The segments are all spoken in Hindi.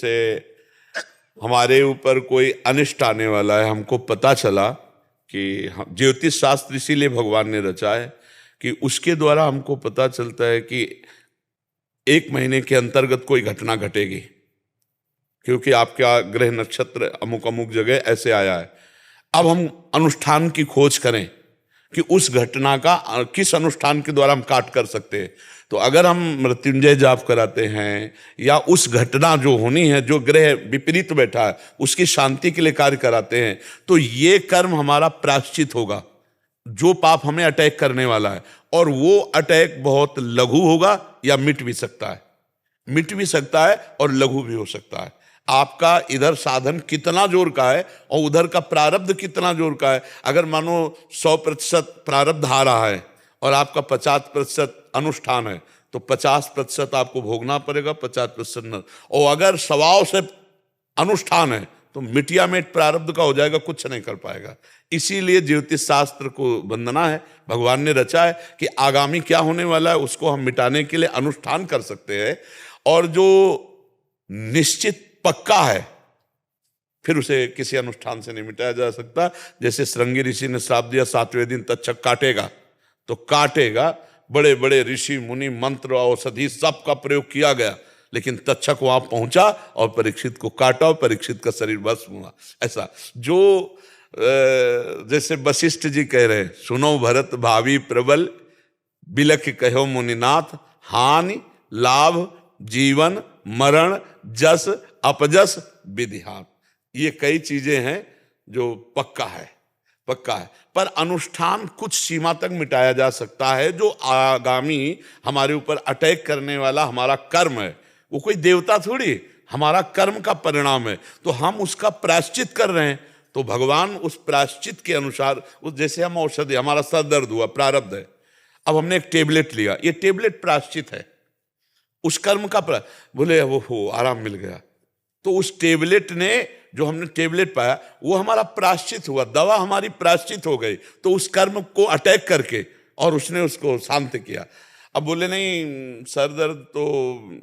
जैसे हमारे ऊपर कोई अनिष्ट आने वाला है, हमको पता चला कि ज्योतिष शास्त्र इसीलिए भगवान ने रचा है कि उसके द्वारा हमको पता चलता है कि 1 महीने के अंतर्गत कोई घटना घटेगी, क्योंकि आपका ग्रह नक्षत्र अमुक अमुक जगह ऐसे आया है। अब हम अनुष्ठान की खोज करें कि उस घटना का किस अनुष्ठान के द्वारा हम काट कर सकते हैं। तो अगर हम मृत्युंजय जाप कराते हैं या उस घटना जो होनी है, जो ग्रह विपरीत बैठा है, उसकी शांति के लिए कार्य कराते हैं, तो ये कर्म हमारा प्रायश्चित होगा जो पाप हमें अटैक करने वाला है। और वो अटैक बहुत लघु होगा या मिट भी सकता है और लघु भी हो सकता है। आपका इधर साधन कितना जोर का है और उधर का प्रारब्ध कितना जोर का है। अगर मानो 100% प्रारब्ध आ रहा है और आपका 50% अनुष्ठान है, तो 50% आपको भोगना पड़ेगा, 50% न। और अगर 100 से अनुष्ठान है तो मिटिया मिट प्रारब्ध का हो जाएगा, कुछ नहीं कर पाएगा। इसीलिए ज्योतिष शास्त्र को वंदना है, भगवान ने रचा है कि आगामी क्या होने वाला है उसको हम मिटाने के लिए अनुष्ठान कर सकते हैं। और जो निश्चित पक्का है फिर उसे किसी अनुष्ठान से नहीं मिटाया जा सकता। जैसे श्रृंगी ऋषि ने श्राप दिया 7वें दिन तक्षक काटेगा, तो काटेगा। बड़े बड़े ऋषि मुनि मंत्र औषधि सब का प्रयोग किया गया, लेकिन तक्षक वहां पहुंचा और परीक्षित को काटा और परीक्षित का शरीर भस्म हुआ। ऐसा जो जैसे वशिष्ठ जी कह रहे हैं, सुनो भरत भावी प्रबल बिलख कहो मुनिनाथ, हानि लाभ जीवन मरण जस अपजस विधिहान। ये कई चीजें हैं जो पक्का है। पर अनुष्ठान कुछ सीमा तक मिटाया जा सकता है। जो आगामी हमारे ऊपर अटैक करने वाला हमारा कर्म है, वो कोई देवता थोड़ी, हमारा कर्म का परिणाम है, तो हम उसका प्रायश्चित कर रहे हैं। तो भगवान उस प्रायश्चित के अनुसार, उस जैसे हम औषधि, हमारा सर दर्द हुआ, प्रारब्ध है, अब हमने एक टेबलेट लिया, ये टेबलेट प्रायश्चित है उस कर्म का। बोले वो हो आराम मिल गया, तो उस टेबलेट ने, जो हमने टेबलेट पाया, वो हमारा प्रायश्चित हुआ, दवा हमारी प्रायश्चित हो गई। तो उस कर्म को अटैक करके और उसने उसको शांत किया। अब बोले नहीं सर दर्द तो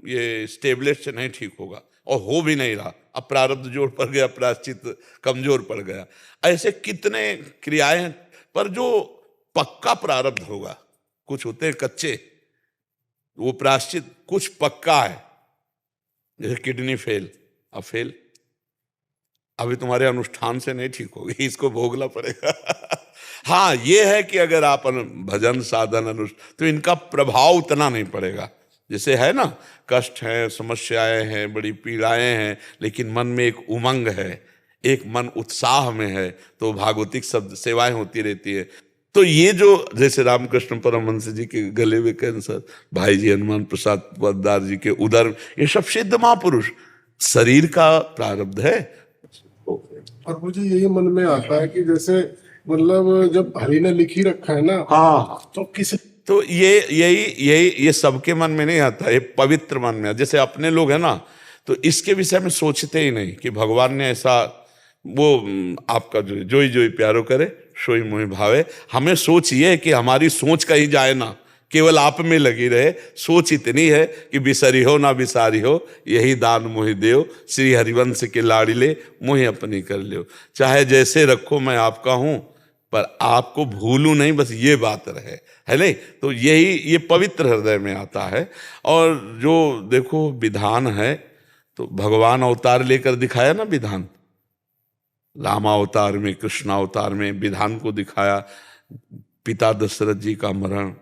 ये टेबलेट से नहीं ठीक होगा, और हो भी नहीं रहा, अब प्रारब्ध जोर पड़ गया, प्रायश्चित कमजोर पड़ गया। ऐसे कितने क्रियाएं, पर जो पक्का प्रारब्ध होगा, कुछ होते हैं कच्चे, वो प्रायश्चित, कुछ पक्का है। जैसे किडनी फेल, अब फेल, अभी तुम्हारे अनुष्ठान से नहीं ठीक होगी, इसको भोगना पड़ेगा। हाँ, ये है कि अगर आप भजन साधन अनुष्ठान, तो इनका प्रभाव उतना नहीं पड़ेगा। जैसे है ना, कष्ट है, समस्याएं हैं, बड़ी पीड़ाएं हैं, लेकिन मन में एक उमंग है, एक मन उत्साह में है, तो भागवतिक शब्द सेवाएं होती रहती है। तो ये जो जैसे रामकृष्ण परमहंस जी के गले में कैंसर, भाई जी हनुमान प्रसाद पोद्दार जी के उदर, ये सब सिद्ध महापुरुष, शरीर का प्रारब्ध है। और मुझे यही मन में आता है कि जैसे मतलब जब हरि ने लिख ही रखा है ना, हाँ, तो किसी, तो ये सबके मन में नहीं आता, ये पवित्र मन में। जैसे अपने लोग है ना, तो इसके विषय में सोचते ही नहीं कि भगवान ने ऐसा, वो आपका जोई जोई प्यारो करे सोई मोहि भावे। हमें सोच ये है कि हमारी सोच कहीं जाए ना, केवल आप में लगी रहे। सोच इतनी है कि बिसरी हो ना बिसारी हो, यही दान मोहि देव, श्री हरिवंश के लाड़िले मोहि अपनी कर लियो। चाहे जैसे रखो मैं आपका हूं, पर आपको भूलूं नहीं, बस ये बात रहे, है नहीं। तो यही ये पवित्र हृदय में आता है। और जो देखो विधान है, तो भगवान अवतार लेकर दिखाया ना विधान, रामा अवतार में, कृष्ण अवतार में विधान को दिखाया। पिता दशरथ जी का मरण,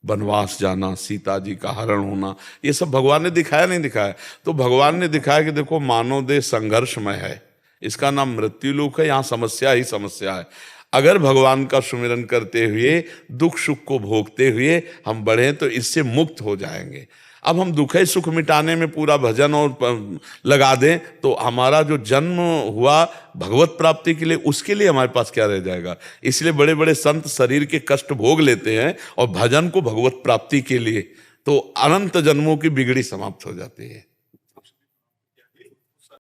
वनवास जाना, सीता जी का हरण होना, ये सब भगवान ने दिखाया नहीं दिखाया? तो भगवान ने दिखाया कि देखो मानव देह संघर्षमय है, इसका नाम मृत्यु लोक है, यहाँ समस्या ही समस्या है। अगर भगवान का सुमिरन करते हुए, दुख सुख को भोगते हुए हम बढ़ें तो इससे मुक्त हो जाएंगे। अब हम दुख सुख मिटाने में पूरा भजन और लगा दें तो हमारा जो जन्म हुआ भगवत प्राप्ति के लिए, उसके लिए हमारे पास क्या रह जाएगा। इसलिए बड़े बड़े संत शरीर के कष्ट भोग लेते हैं और भजन को भगवत प्राप्ति के लिए, तो अनंत जन्मों की बिगड़ी समाप्त हो जाती है।